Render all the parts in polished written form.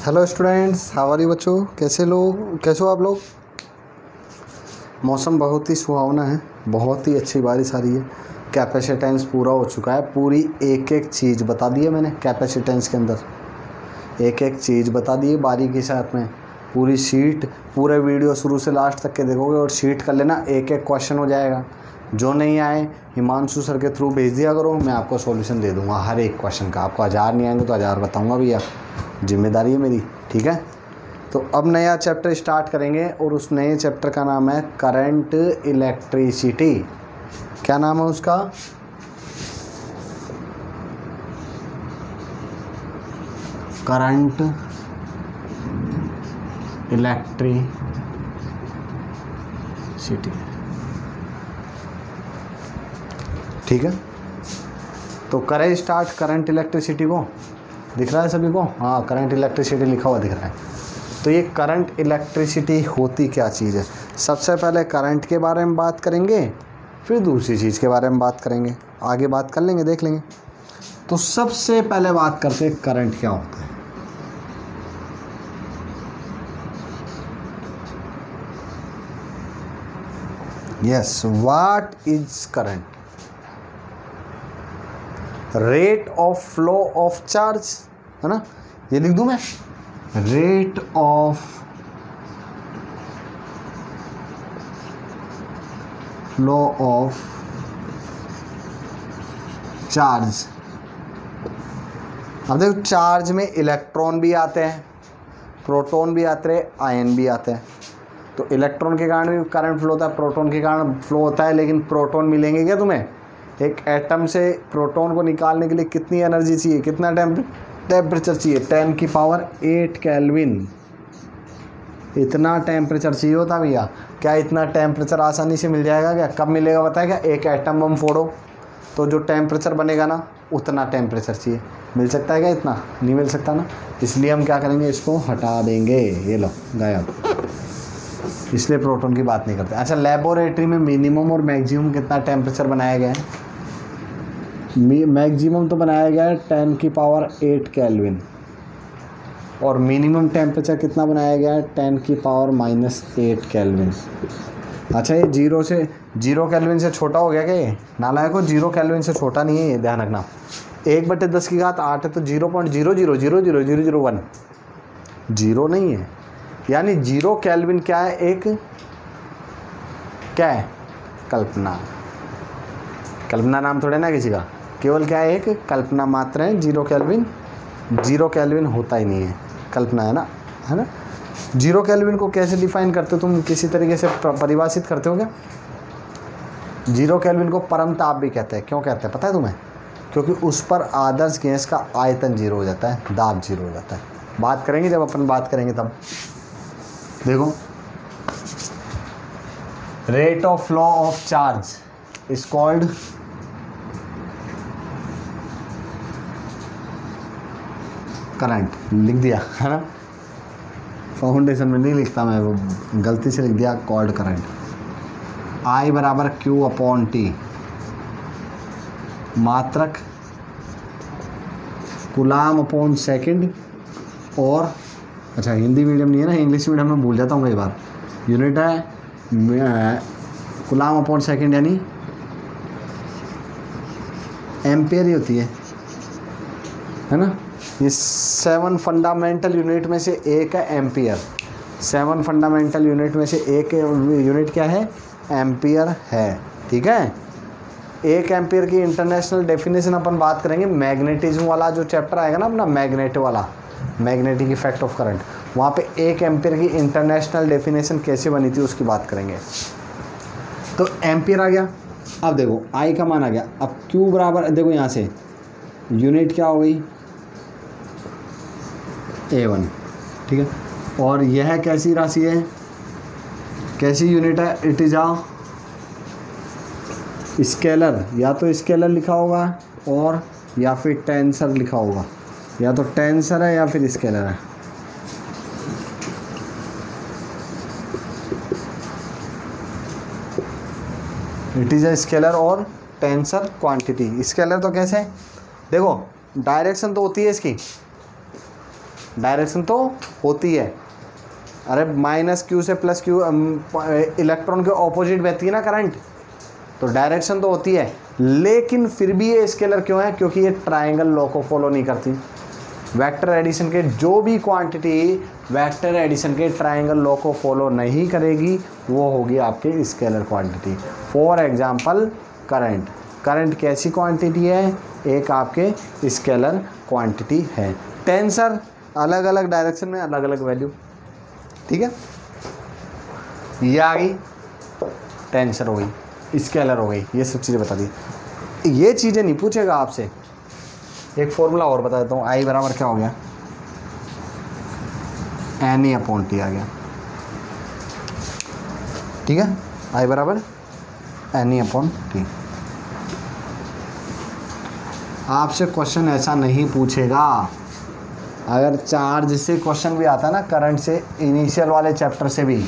Hello students, how are you बच्चों? कैसे हो आप लोग? मौसम बहुत ही सुहावना है, बहुत ही अच्छी बारिश आ रही है। कैपेसिटेंस पूरा हो चुका है, पूरी एक एक चीज़ बता दी है मैंने। कैपेसिटेंस के अंदर एक एक चीज़ बता दी है बारीकी के साथ में। पूरी शीट, पूरे वीडियो शुरू से लास्ट तक के देखोगे और शीट कर लेना, एक एक क्वेश्चन हो जाएगा। जो नहीं आए हिमांशु सर के थ्रू भेज दिया करो, मैं आपको सॉल्यूशन दे दूंगा हर एक क्वेश्चन का। आपको 1000 नहीं आएंगे तो 1000 बताऊंगा भैया, जिम्मेदारी है मेरी, ठीक है। तो अब नया चैप्टर स्टार्ट करेंगे और उस नए चैप्टर का नाम है करंट इलेक्ट्रिसिटी। क्या नाम है उसका? करंट इलेक्ट्रिसिटी, ठीक है। तो करें स्टार्ट करंट इलेक्ट्रिसिटी को। दिख रहा है सभी को? हाँ, करंट इलेक्ट्रिसिटी लिखा हुआ दिख रहा है। तो ये करंट इलेक्ट्रिसिटी होती क्या चीज़ है? सबसे पहले करंट के बारे में बात करेंगे, फिर दूसरी चीज़ के बारे में बात करेंगे, आगे बात कर लेंगे, देख लेंगे। तो सबसे पहले बात करते हैं करंट क्या होता है। Yes, what is current? Rate of flow of charge, है ना? ये लिख दूं मैं, rate of flow of charge. अब देखो, चार्ज में इलेक्ट्रॉन भी आते हैं, प्रोटॉन भी आते हैं, आयन भी आते हैं। तो इलेक्ट्रॉन के कारण भी करंट फ्लो होता है, प्रोटॉन के कारण फ्लो होता है। लेकिन प्रोटॉन मिलेंगे क्या तुम्हें? एक एटम से प्रोटॉन को निकालने के लिए कितनी एनर्जी चाहिए, कितना टेम्परेचर चाहिए? 10 की पावर 8 केल्विन, इतना टेम्परेचर चाहिए होता भैया। क्या इतना टेम्परेचर आसानी से मिल जाएगा क्या? कब मिलेगा बताएगा? एक एटम बम फोड़ो तो जो टेम्परेचर बनेगा ना, उतना टेम्परेचर चाहिए। मिल सकता है क्या? इतना नहीं मिल सकता ना। इसलिए हम क्या करेंगे, इसको हटा देंगे। ये लो, गायब। इसलिए प्रोटॉन की बात नहीं करते। अच्छा, लेबोरेटरी में मिनिमम और मैक्सिमम कितना टेम्परेचर बनाया गया है? मैक्सिमम तो बनाया गया है 10 की पावर 8 केल्विन, और मिनिमम टेम्परेचर कितना बनाया गया है? 10 की पावर -8 केल्विन। अच्छा, ये 0 केल्विन से छोटा हो गया क्या? ये नालायक हो, 0 केल्विन से छोटा नहीं है, ये ध्यान रखना। 1/10 की घात 8 है तो 0.0000001 जीरो नहीं है। यानी 0 केल्विन क्या है? एक क्या है? कल्पना। कल्पना नाम थोड़े ना किसी का, केवल क्या है? एक कल्पना मात्र है। 0 केल्विन होता ही नहीं है, कल्पना है ना, है ना। 0 केल्विन को कैसे डिफाइन करते हो तुम? किसी तरीके से परिभाषित करते हो क्या? 0 केल्विन को परम ताप भी कहते हैं। क्यों कहते हैं पता है तुम्हें? क्योंकि उस पर आदर्श गैस का आयतन 0 हो जाता है, दाब 0 हो जाता है। बात करेंगे, जब अपन बात करेंगे तब। देखो, rate of flow of charge is called current. लिख दिया है ना, फाउंडेशन में नहीं लिखता मैं, वो गलती से लिख दिया, कॉल्ड करंट। I बराबर Q/T, मात्रक कूलाम/सेकंड। और अच्छा, हिंदी मीडियम नहीं है ना, इंग्लिश मीडियम में भूल जाता हूँ कई बार। यूनिट है कूलाम/सेकंड, यानी एम्पेयर ही होती है ना। ये 7 फंडामेंटल यूनिट में से एक है एम्पियर। 7 फंडामेंटल यूनिट में से एक यूनिट क्या है? एम्पियर है, ठीक है। 1 एम्पियर की इंटरनेशनल डेफिनेशन अपन बात करेंगे। मैग्नेटिज्म वाला जो चैप्टर आएगा ना अपना, मैग्नेट वाला, मैग्नेटिक इफेक्ट ऑफ करंट, वहाँ पे 1 एम्पियर की इंटरनेशनल डेफिनेशन कैसे बनी थी उसकी बात करेंगे। तो एम्पियर आ गया। अब देखो, आई का मान आ गया। अब क्यू बराबर, देखो यहाँ से यूनिट क्या हो गई? A1, ठीक है। और यह कैसी राशि है, कैसी यूनिट है? It is a scalar. या तो स्केलर लिखा होगा और या फिर टेंसर लिखा होगा। या तो टेंसर है या फिर स्केलर है। इट इज अ स्केलर और टेंसर क्वांटिटी। स्केलर तो कैसे? देखो, डायरेक्शन तो होती है इसकी, डायरेक्शन तो होती है। अरे माइनस क्यू से प्लस क्यू, इलेक्ट्रॉन के ऑपोजिट बहती है ना करंट, तो डायरेक्शन तो होती है, लेकिन फिर भी ये स्केलर क्यों है? क्योंकि ये ट्रायंगल लॉ को फॉलो नहीं करती। वेक्टर एडिशन के जो भी क्वांटिटी वेक्टर एडिशन के ट्रायंगल लॉ को फॉलो नहीं करेगी वो होगी आपके scalar quantity. For example current, current कैसी क्वांटिटी है? एक आपके स्केलर क्वांटिटी है। टेंसर अलग अलग डायरेक्शन में अलग अलग वैल्यू, ठीक है। ये आ गई टेंसर हो गई, स्केलर हो गई, ये सब चीज़ें बता दी। ये चीज़ें नहीं पूछेगा आपसे। एक फॉर्मूला और बता देता हूँ, आई बराबर क्या हो गया? एन ई अपॉन टी आ गया, ठीक है। आई बराबर एन ई अपॉन टी। आपसे क्वेश्चन ऐसा नहीं पूछेगा। अगर चार्ज से क्वेश्चन भी आता है ना, करंट से, इनिशियल वाले चैप्टर से भी,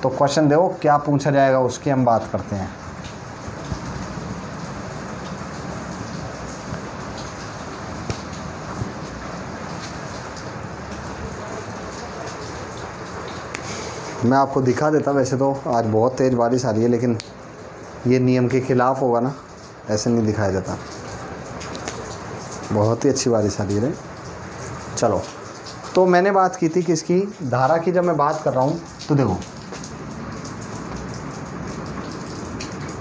तो क्वेश्चन देखो क्या पूछा जाएगा, उसकी हम बात करते हैं। मैं आपको दिखा देता, वैसे तो आज बहुत तेज़ बारिश आ रही है, लेकिन ये नियम के खिलाफ होगा ना, ऐसे नहीं दिखाया जाता। बहुत ही अच्छी बारिश आ रही है। चलो, तो मैंने बात की थी किसकी? धारा की। जब मैं बात कर रहा हूँ तो देखो,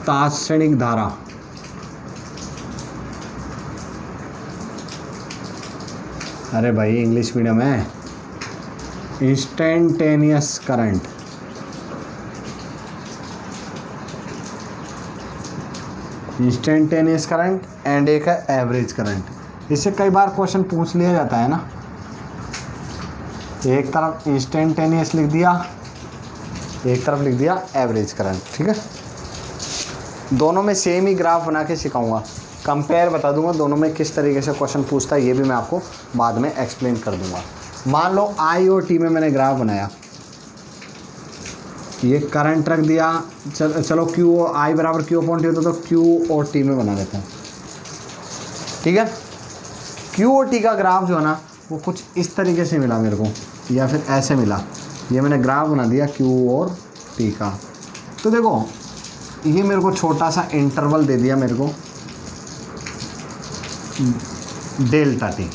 तात्क्षणिक धारा, अरे भाई इंग्लिश मीडियम है। Instantaneous current, instantaneous current and एक है एवरेज करंट। इससे कई बार क्वेश्चन पूछ लिया जाता है ना। एक तरफ इंस्टेंटेनियस लिख दिया, एक तरफ लिख दिया एवरेज करंट, ठीक है। दोनों में सेम ही ग्राफ बना के सिखाऊंगा, कंपेयर बता दूंगा दोनों में किस तरीके से क्वेश्चन पूछता है, ये भी मैं आपको बाद में एक्सप्लेन कर दूंगा। मान लो आई और टी में मैंने ग्राफ बनाया, ये करंट रख दिया। चलो क्यू, आई बराबर क्यू अपॉन टी होता तो क्यू और टी में बना देते हैं, ठीक है। क्यू और टी का ग्राफ जो है ना, वो कुछ इस तरीके से मिला मेरे को, या फिर ऐसे मिला। ये मैंने ग्राफ बना दिया क्यू और टी का। तो देखो, ये मेरे को छोटा सा इंटरवल दे दिया मेरे को, डेल्टा टी।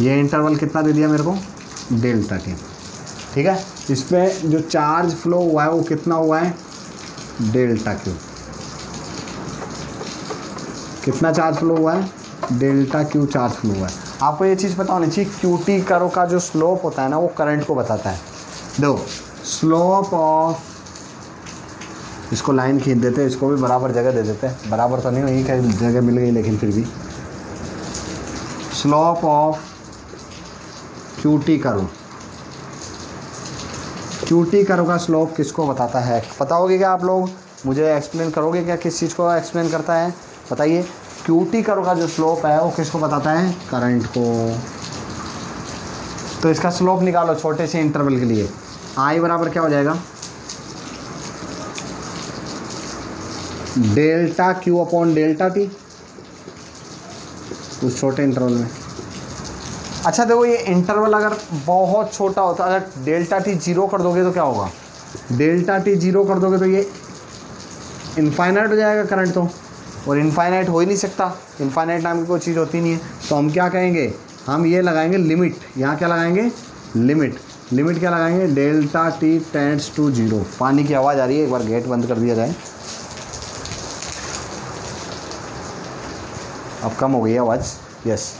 ये इंटरवल कितना दे दिया मेरे को? डेल्टा टी, ठीक है। इस पर जो चार्ज फ्लो हुआ है वो कितना हुआ है? Delta Q. कितना चार्ज फ्लो हुआ है? डेल्टा क्यू चार्ज फ्लो हुआ है। आपको ये चीज़ पता होनी चाहिए, क्यू टी कर्व का जो स्लोप होता है ना, वो करंट को बताता है। देखो, स्लोप ऑफ, इसको लाइन खींच देते हैं, इसको भी बराबर जगह दे देते हैं। बराबर तो नहीं हुई, कहीं जगह मिल गई, लेकिन फिर भी slope of Q T curve, Q T curve का स्लोप किसको बताता है? पता होगी क्या आप लोग? मुझे एक्सप्लेन करोगे क्या किस चीज़ को एक्सप्लेन करता है? बताइए। क्यू टी कर्व का जो स्लोप है वो किसको बताता है? करंट को। तो इसका स्लोप निकालो छोटे से इंटरवल के लिए। आई बराबर क्या हो जाएगा? Delta Q upon delta T, उस छोटे इंटरवल में। अच्छा देखो, ये इंटरवल अगर बहुत छोटा होता, अगर डेल्टा टी जीरो कर दोगे तो क्या होगा? डेल्टा टी जीरो कर दोगे तो ये इनफाइनाइट हो जाएगा करंट तो, और इनफाइनाइट हो ही नहीं सकता, इनफाइनाइट नाम की कोई चीज़ होती नहीं है। तो हम क्या कहेंगे? हम ये लगाएंगे लिमिट। यहाँ क्या लगाएंगे? लिमिट। लिमिट क्या लगाएंगे? Delta T tends to zero. पानी की आवाज़ आ रही है, एक बार गेट बंद कर दिया जाए। अब कम हो गई आवाज़, यस।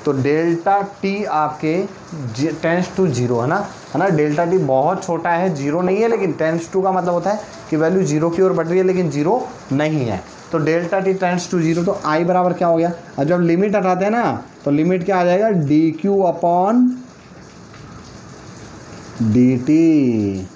तो डेल्टा टी आपके टेंस टू जीरो है ना, डेल्टा टी बहुत छोटा है, जीरो नहीं है, लेकिन टेंस टू का मतलब होता है कि वैल्यू जीरो की ओर बढ़ रही है, लेकिन जीरो नहीं है। तो delta T tense to zero, तो आई बराबर क्या हो गया? अब जब लिमिट हटाते हैं ना, तो लिमिट क्या आ जाएगा? D Q upon D T.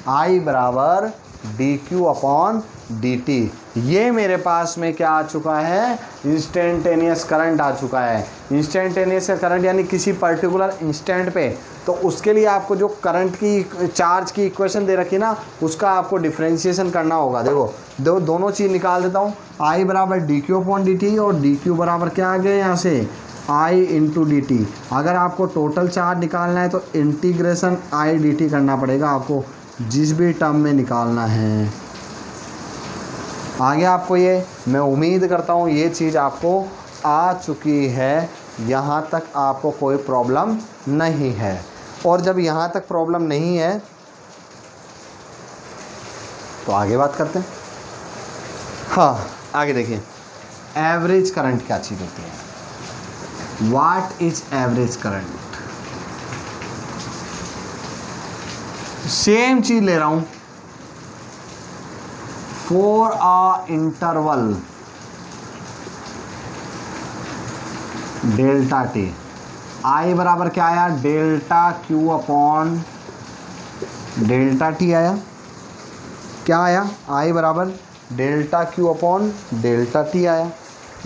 I बराबर D Q upon D T. ये मेरे पास में क्या आ चुका है? इंस्टेंटेनियस करंट आ चुका है। इंस्टेंटेनियस करंट यानी किसी पर्टिकुलर इंस्टेंट पे, तो उसके लिए आपको जो करंट की, चार्ज की इक्वेशन दे रखी ना, उसका आपको डिफ्रेंशिएशन करना होगा। देखो दोनों चीज़ निकाल देता हूँ। आई बराबर D Q upon D T, और डी क्यू बराबर क्या आ गया यहाँ से? आई इंटू डी टी। अगर आपको टोटल चार्ज निकालना है तो इंटीग्रेशन आई डी टी करना पड़ेगा आपको, जिस भी टर्म में निकालना है। आगे आपको ये, मैं उम्मीद करता हूँ ये चीज़ आपको आ चुकी है, यहाँ तक आपको कोई प्रॉब्लम नहीं है। और जब यहाँ तक प्रॉब्लम नहीं है तो आगे बात करते हैं। हाँ, आगे देखिए, एवरेज करंट क्या चीज़ होती है? What is average current? Same चीज ले रहा हूं, for a interval delta T, I बराबर क्या आया? Delta Q upon delta T आया। क्या आया? आई बराबर delta Q upon delta T आया।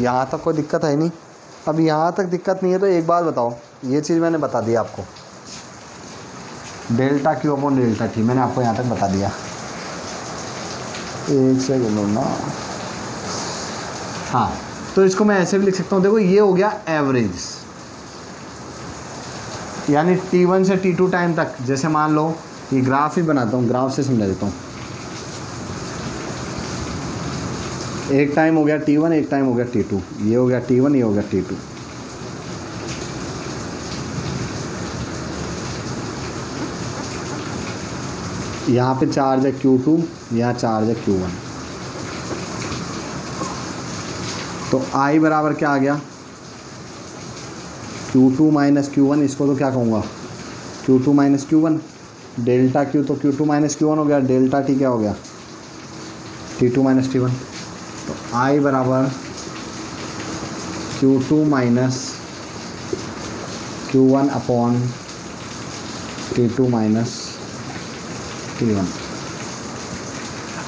यहाँ तक कोई दिक्कत है नहीं। अब यहाँ तक दिक्कत नहीं है तो एक बात बताओ, ये चीज़ मैंने बता दी आपको, delta Q upon delta T मैंने आपको यहाँ तक बता दिया। एक सेकंड ना, हाँ, तो इसको मैं ऐसे भी लिख सकता हूँ। देखो ये हो गया एवरेज, यानी T1 से T2 टाइम तक। जैसे मान लो ये ग्राफ ही बनाता हूँ, ग्राफ से समझा देता हूँ। एक टाइम हो गया T1, एक टाइम हो गया T2, ये हो गया T1, ये हो गया T2। यहाँ पे चार्ज है Q2, यहाँ चार्ज है Q1। तो I बराबर क्या आ गया? Q2 माइनस Q1, इसको तो क्या कहूँगा? Q2 minus Q1। Delta Q तो Q2 माइनस Q1 हो गया, डेल्टा T क्या हो गया? T2 minus T1। तो I बराबर Q2 minus Q1 upon T2 minus T1।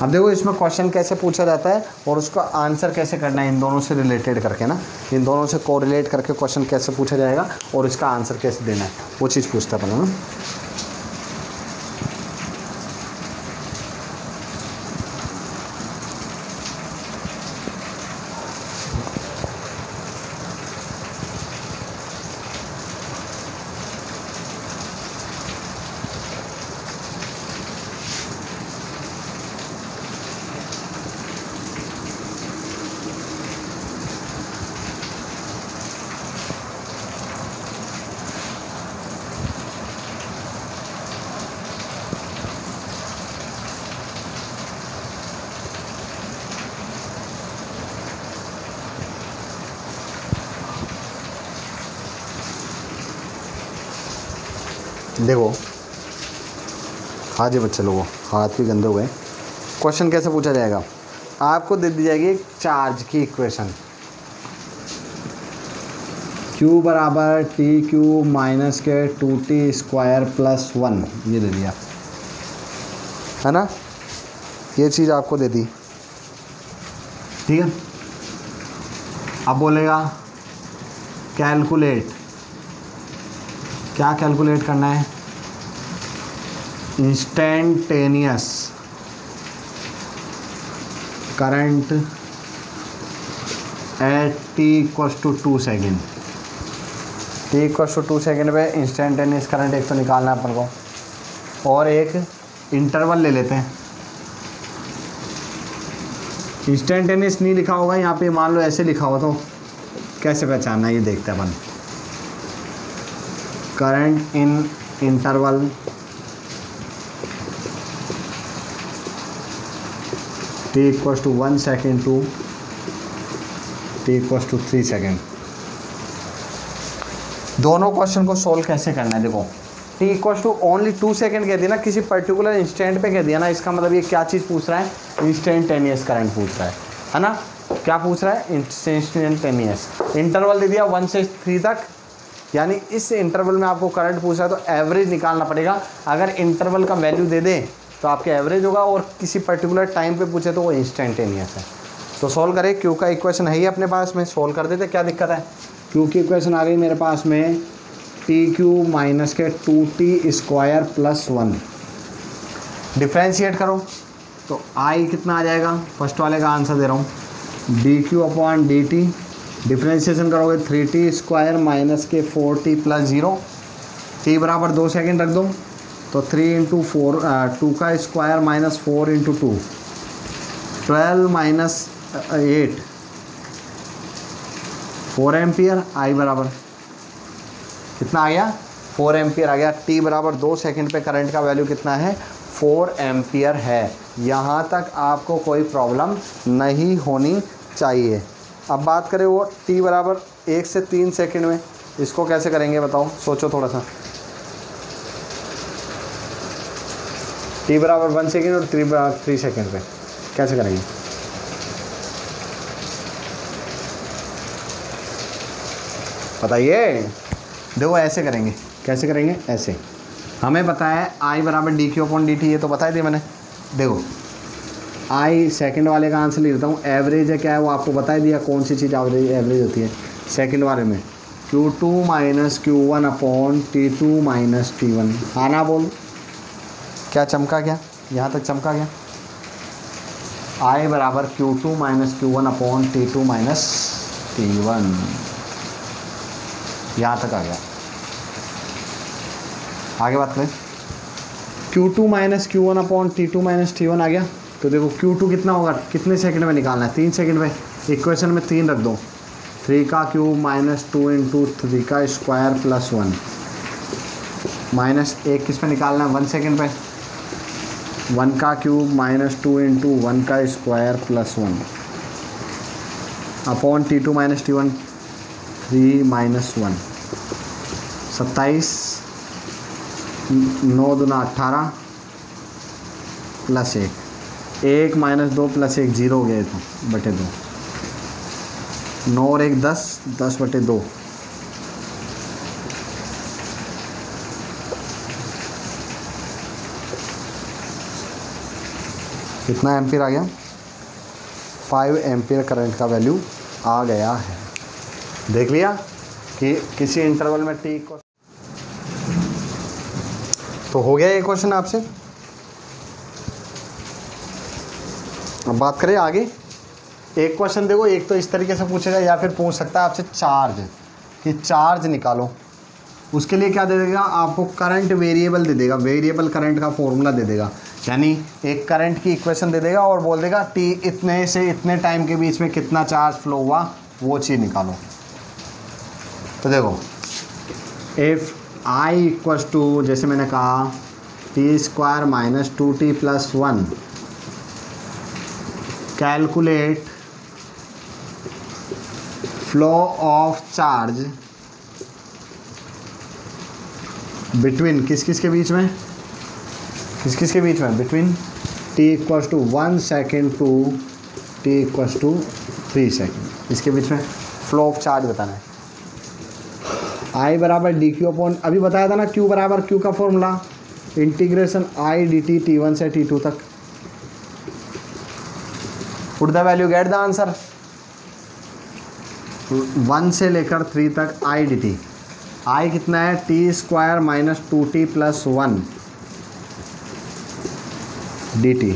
अब देखो इसमें क्वेश्चन कैसे पूछा जाता है और उसका आंसर कैसे करना है, इन दोनों से रिलेटेड करके ना, इन दोनों से कोरिलेट करके क्वेश्चन कैसे पूछा जाएगा और इसका आंसर कैसे देना है, वो चीज़ पूछता है ना। देखो हाँ जी बच्चे लोगों, हाथ भी गंदे हुए। क्वेश्चन कैसे पूछा जाएगा? आपको दे दी जाएगी एक चार्ज की इक्वेशन, Q बराबर टी क्यू माइनस के 2t स्क्वायर प्लस 1, ये दे दिया है ना, ये चीज़ आपको दे दी, ठीक है। अब बोलेगा कैलकुलेट, क्या कैलकुलेट करना है? Instantaneous current at t equals to 2 second. t equals to 2 second पे इंस्टेंटेनियस करंट एक तो निकालना है अपन को, और एक इंटरवल ले लेते हैं। इंस्टेंटेनियस नहीं लिखा होगा यहाँ पे, मान लो ऐसे लिखा हो तो कैसे पहचानना है ये देखते हैं अपन। Current in interval t equals to 1 second to t equals to 3 second. दोनों क्वेश्चन को सोल्व कैसे करना है? देखो t equals to only 2 second कह दिया ना, किसी पर्टिकुलर इंस्टेंट पे कह दिया ना, इसका मतलब ये क्या चीज़ पूछ रहा है? इंस्टेंटेनियस करंट पूछ रहा है ना। क्या पूछ रहा है? इंस्टेंटेनियस। इंटरवल दे दिया 1 से 3 तक, यानी इस इंटरवल में आपको करंट पूछ रहा है तो एवरेज निकालना पड़ेगा। अगर इंटरवल का वैल्यू दे दे तो आपके एवरेज होगा, और किसी पर्टिकुलर टाइम पे पूछे तो वो इंस्टेंटेनियस है। तो सोल्व करें, क्यू का इक्वेशन है ही अपने पास में, सोल्व कर देते, क्या दिक्कत है? क्यू की इक्वेशन आ गई मेरे पास में, टी क्यू माइनस के 2t स्क्वायर प्लस 1। डिफ्रेंशिएट करो तो आई कितना आ जाएगा? फर्स्ट वाले का आंसर दे रहा हूँ, D Q upon D T differentiation करोगे 3t स्क्वायर माइनस के 4t प्लस 0, t बराबर 2 सेकेंड रख दो तो 3 इंटू 4 2 का square minus 4 into 2 12 minus 8 4 ampere. I बराबर कितना आ गया 4 एम्पियर आ गया। t बराबर 2 सेकेंड पे करंट का वैल्यू कितना है 4 एम्पियर है। यहाँ तक आपको कोई प्रॉब्लम नहीं होनी चाहिए। अब बात करें वो t बराबर 1 से 3 सेकेंड में, इसको कैसे करेंगे बताओ, सोचो थोड़ा सा। t बराबर 1 सेकेंड और 3 सेकेंड पे कैसे करेंगे? बताइए। देखो ऐसे करेंगे। कैसे करेंगे? ऐसे। हमें पता है I बराबर D Q upon D T, ये तो बता दिया मैंने। देखो I सेकंड वाले का आंसर लिख देता हूँ। एवरेज है क्या है वो आपको बता दिया, कौन सी चीज़ एवरेज होती है सेकंड वाले में। Q2 minus Q1 upon T2 minus T1। हाँ ना बोल, क्या चमका क्या? यहाँ तक चमका क्या? I बराबर Q2 minus Q1 upon T2 minus T1, यहाँ तक आ गया। आगे बात करें। Q2 minus Q1 upon T2 minus T1 आ गया। तो देखो Q2 कितना होगा, कितने सेकंड में निकालना है? 3 सेकंड में। इक्वेशन में 3 रख दो, 3 का क्यूब माइनस 2 इंटू 3 का स्क्वायर प्लस 1 माइनस 1 किस पे निकालना है 1 सेकंड पे। 1 का क्यूब माइनस 2 इंटू 1 का square plus 1 upon T2 minus T1 3 minus 1 27 9 दूना 18 प्लस 1 माइनस 2 प्लस 1 0 हो गया तो बटे 2 9 और 1 10 10 बटे 2। कितना एम्पियर आ गया? 5 एम्पियर करंट का वैल्यू आ गया है। देख लिया कि किसी इंटरवल में टी को तो हो गया ये क्वेश्चन आपसे। अब बात करें आगे। एक क्वेश्चन देखो, एक तो इस तरीके से पूछेगा या फिर पूछ सकता है आपसे चार्ज, कि चार्ज निकालो। उसके लिए क्या दे देगा आपको? करंट वेरिएबल दे देगा, वेरिएबल करंट का फॉर्मूला दे देगा। यानी एक करंट की इक्वेशन दे देगा और बोल देगा टी इतने से इतने टाइम के बीच में कितना चार्ज फ्लो हुआ, वो चीज़ निकालो। तो देखो इफ़ I इक्वल्स टू, जैसे मैंने कहा T square minus 2t plus 1, calculate flow of charge between किस किस के बीच में, किस किस के बीच में, between t equals to 1 second to t equals to 3 second, इसके बीच में फ्लो ऑफ चार्ज बताना है। I बराबर डी क्यू अपॉन, अभी बताया था ना Q बराबर Q का formula, integration I D T T1 से T2 तक। Put the value get the answer. 1 से लेकर 3 तक I डी टी। I कितना है? T square minus 2t plus 1 D T.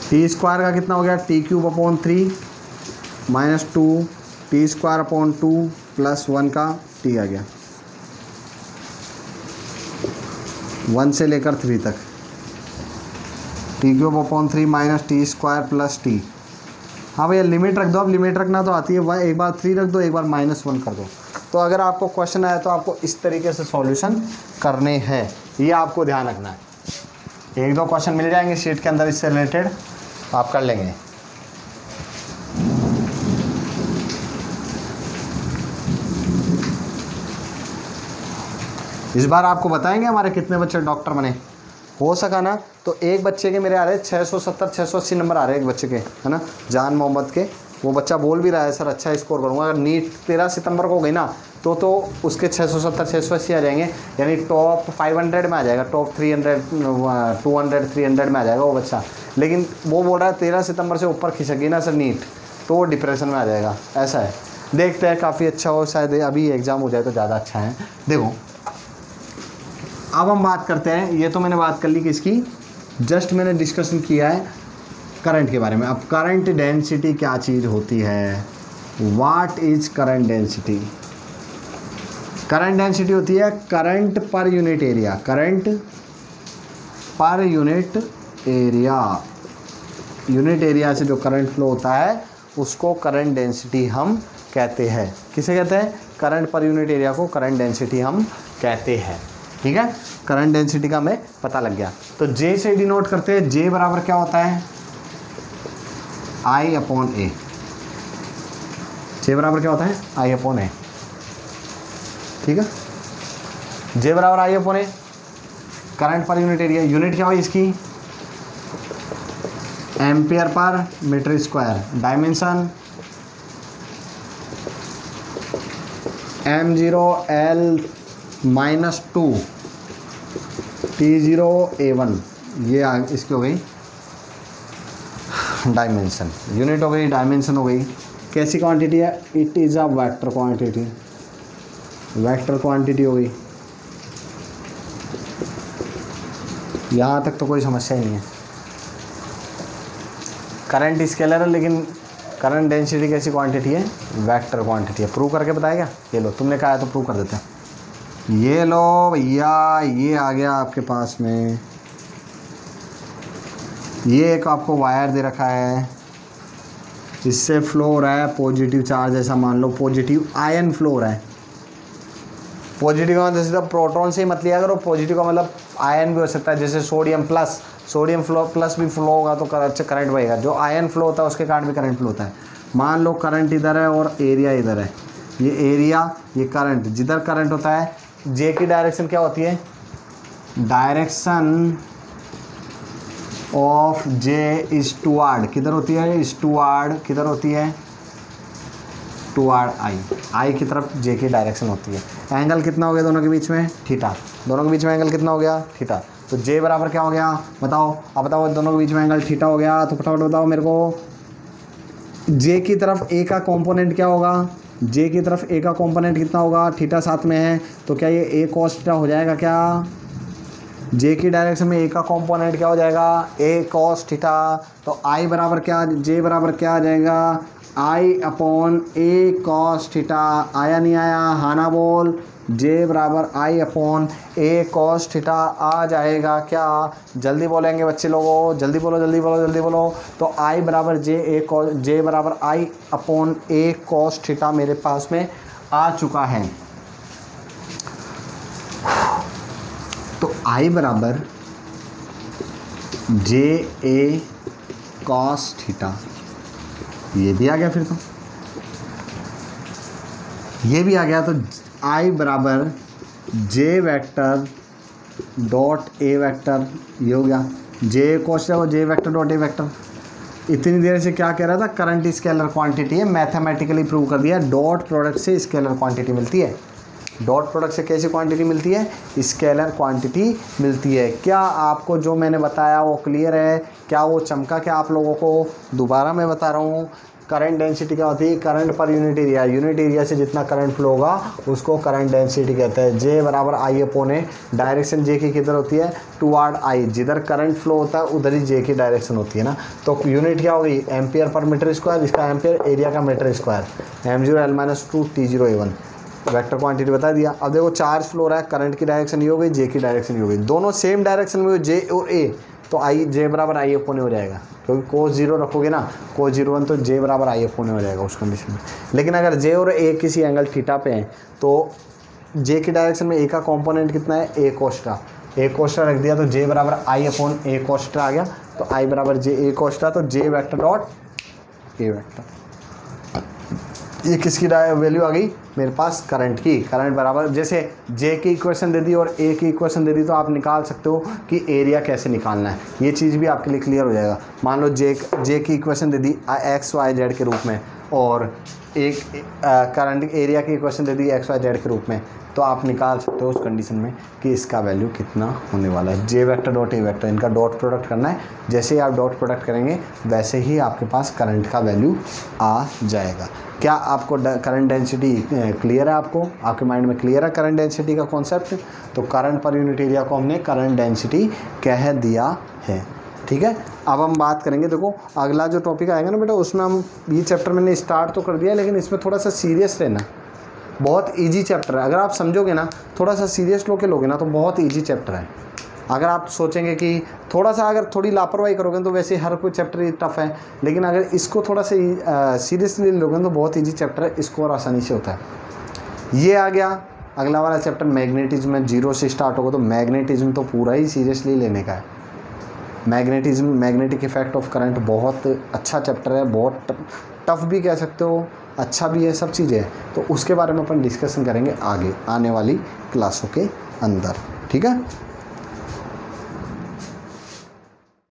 T square का कितना हो गया? T cube upon 3 minus 2 T square upon 2 plus 1 का टी आ गया। 1 से लेकर 3 तक T cube upon 3 minus T square plus T. हाँ भैया लिमिट रख दो, अब लिमिट रखना तो आती है, एक बार 3 रख दो, एक बार -1 कर दो। तो अगर आपको क्वेश्चन आया तो आपको इस तरीके से सॉल्यूशन करने हैं, ये आपको ध्यान रखना है। 1-2 क्वेश्चन मिल जाएंगे शीट के अंदर इससे रिलेटेड, आप कर लेंगे। इस बार आपको बताएंगे हमारे कितने बच्चे डॉक्टर बने। हो सका ना तो एक बच्चे के मेरे आ रहे 670 680 नंबर आ रहे हैं एक बच्चे के, है ना, जान मोहम्मद के। वो बच्चा बोल भी रहा है सर अच्छा स्कोर करूँगा। अगर नीट 13 सितंबर को गई ना तो उसके 670 680 आ जाएंगे, यानी टॉप 500 में आ जाएगा, टॉप 300 200 300 में आ जाएगा वो बच्चा। लेकिन वो बोल रहा है 13 सितंबर से ऊपर खिसक ना सर नीट, तो वो डिप्रेशन में आ जाएगा। ऐसा है, देखते हैं काफ़ी अच्छा हो, शायद अभी एग्ज़ाम हो जाए तो ज़्यादा अच्छा है। देखो अब हम बात करते हैं, ये तो मैंने बात कर ली किसकी, जस्ट मैंने डिस्कशन किया है करंट के बारे में। अब करंट डेंसिटी क्या चीज़ होती है, what is current density? Current density होती है current per unit area, current per unit area, unit area से जो करंट फ्लो होता है उसको करंट डेंसिटी हम कहते हैं। किसे कहते हैं? करंट पर यूनिट एरिया को करंट डेंसिटी हम कहते हैं। ठीक है, करंट डेंसिटी का हमें पता लग गया। तो जे से डिनोट करते हैं, जे बराबर क्या होता है? आई अपॉन ए। जे बराबर क्या होता है? I upon A. ठीक है, जे बराबर I upon A, current per unit area, unit क्या हुई इसकी? Ampere per metre square, dimension M0L -2 T0A1, ये इसकी हो गई डायमेंशन, यूनिट हो गई, डायमेंशन हो गई। कैसी क्वांटिटी है? It is a vector quantity, vector quantity हो गई। यहाँ तक तो कोई समस्या ही नहीं है। करंट स्केलर है लेकिन करंट डेंसिटी कैसी क्वांटिटी है? वेक्टर क्वांटिटी है। प्रूव करके बताएगा? ये लो, तुमने कहा है तो प्रूव कर देते हैं। ये लो भैया, ये आ गया आपके पास में। ये एक आपको वायर दे रखा है, इससे फ्लो हो रहा है पॉजिटिव चार्ज, ऐसा मान लो पॉजिटिव आयन फ्लो हो रहा है। पॉजिटिव का मतलब सीधा प्रोटॉन से ही मत लिया करो, पॉजिटिव का मतलब आयन भी हो सकता है, जैसे sodium plus, sodium flow plus भी फ्लो होगा तो अच्छा करंट बहेगा। जो आयन फ्लो होता है उसके कारण भी करंट फ्लो होता है। मान लो करंट इधर है और एरिया इधर है, ये एरिया, ये करंट, जिधर करंट होता है जे की डायरेक्शन क्या होती है? Direction of J is toward, किधर होती है? इज टुवार्ड, किधर होती है? टुवार्ड आई, आई की तरफ जे की डायरेक्शन होती है। एंगल कितना हो गया दोनों के बीच में? थीटा। दोनों के बीच में एंगल कितना हो गया? थीटा। तो जे बराबर क्या हो गया? बताओ, अब बताओ, दोनों के बीच में एंगल थीटा हो गया, तो फटाफट बताओ मेरे को। जे की तरफ ए का कंपोनेंट क्या होगा? जे की तरफ ए का कंपोनेंट कितना होगा? थीटा साथ में है, तो क्या ये ए कॉस थीटा हो जाएगा क्या? जे की डायरेक्शन में ए का कंपोनेंट क्या हो जाएगा? ए कॉस थीटा। तो आई बराबर क्या, जे बराबर क्या आ जाएगा? आई अपॉन ए कॉस थीटा। आया नहीं आया? हाना बोल। जे बराबर I upon A cos theta आ जाएगा क्या? जल्दी बोलेंगे बच्चे लोगों, जल्दी बोलो, जल्दी बोलो, जल्दी बोलो। तो आई बराबर जे बराबर I upon A cos theta मेरे पास में आ चुका है। तो आई बराबर जे ए कॉस थीटा, ये भी आ गया, फिर तो ये भी आ गया। तो आई बराबर जे वेक्टर डॉट ए वेक्टर, ये हो गया। जे कॉस है जे वेक्टर डॉट ए वेक्टर। इतनी देर से क्या कह रहा था? करंट स्केलर क्वांटिटी है, मैथमेटिकली प्रूव कर दिया। डॉट प्रोडक्ट से स्केलर क्वांटिटी मिलती है। डॉट प्रोडक्ट से कैसी क्वांटिटी मिलती है? स्केलर क्वांटिटी मिलती है। क्या आपको जो मैंने बताया वो क्लियर है? क्या वो चमका क्या आप लोगों को? दोबारा मैं बता रहा हूँ, करंट डेंसिटी क्या होती है? Current per unit area, unit area से जितना करंट फ्लो होगा उसको करंट डेंसिटी कहते हैं। जे बराबर आई अपॉन ए, डायरेक्शन जे की किधर होती है? टुवार्ड आई, जिधर करंट फ्लो होता है उधर ही जे की डायरेक्शन होती है ना। तो यूनिट क्या होगी? एम्पियर पर मीटर स्क्वायर, इसका एम्पियर, एरिया का metre square, M0L-2 T0A1। Vector quantity बता दिया। अब देखो चार्ज फ्लो रहा है, करंट की डायरेक्शन ये हो गई, जे की डायरेक्शन ये हो गई, दोनों सेम डायरेक्शन में हो, जे और ए, तो आई जे बराबर आई अपॉन ए हो जाएगा, क्योंकि कोस 0 रखोगे ना, कोस 0 1, तो जे बराबर आई अपॉन ए हो जाएगा उस कंडीशन में। लेकिन अगर जे और ए किसी एंगल थीटा पे हैं तो जे की डायरेक्शन में ए का कंपोनेंट कितना है? ए कोस्टा। ए कोस्टा रख दिया तो जे बराबर आई अपॉन ए कोस्टा आ गया। तो आई बराबर जे ए कोस्टा, तो जे वेक्टर डॉट ए वेक्टर। ये किसकी वैल्यू आ गई मेरे पास? करंट की। करंट बराबर, जैसे जे की इक्वेशन दे दी और ए की इक्वेशन दे दी तो आप निकाल सकते हो कि एरिया कैसे निकालना है। ये चीज़ भी आपके लिए क्लियर हो जाएगा। मान लो जे की इक्वेशन दे दी XYZ के रूप में और एक करंट एरिया की इक्वेशन दे दी XYZ के रूप में, तो आप निकाल सकते हो उस कंडीशन में कि इसका वैल्यू कितना होने वाला है। जे वेक्टर डॉट ए वेक्टर, इनका डॉट प्रोडक्ट करना है। जैसे ही आप डॉट प्रोडक्ट करेंगे वैसे ही आपके पास करंट का वैल्यू आ जाएगा। क्या आपको करंट डेंसिटी क्लियर है? आपके माइंड में क्लियर है करंट डेंसिटी का कॉन्सेप्ट? तो करंट पर यूनिट एरिया को हमने करंट डेंसिटी कह दिया है। ठीक है। अब हम बात करेंगे, देखो अगला जो टॉपिक आएगा ना बेटा, उसमें हम ये चैप्टर मैंने स्टार्ट तो कर दिया, लेकिन इसमें थोड़ा सा सीरियस रहना। बहुत इजी चैप्टर है, अगर आप समझोगे ना, थोड़ा सा सीरियस लोगे ना तो बहुत इजी चैप्टर है। अगर आप सोचेंगे कि थोड़ा सा, अगर थोड़ी लापरवाही करोगे तो वैसे हर कोई चैप्टर टफ है, लेकिन अगर इसको थोड़ा सा सीरियसली लोगे तो बहुत इजी चैप्टर है, इसको और आसानी से होता है। ये आ गया अगला वाला चैप्टर मैग्नेटिज्म में, 0 से स्टार्ट होगा, तो मैग्नेटिज्म तो पूरा ही सीरियसली लेने का है। Magnetism, magnetic effect of current, बहुत अच्छा चैप्टर है, बहुत टफ भी कह सकते हो, अच्छा भी है, सब चीज़ें हैं। तो उसके बारे में अपन डिस्कशन करेंगे आगे आने वाली क्लासों के अंदर, ठीक है।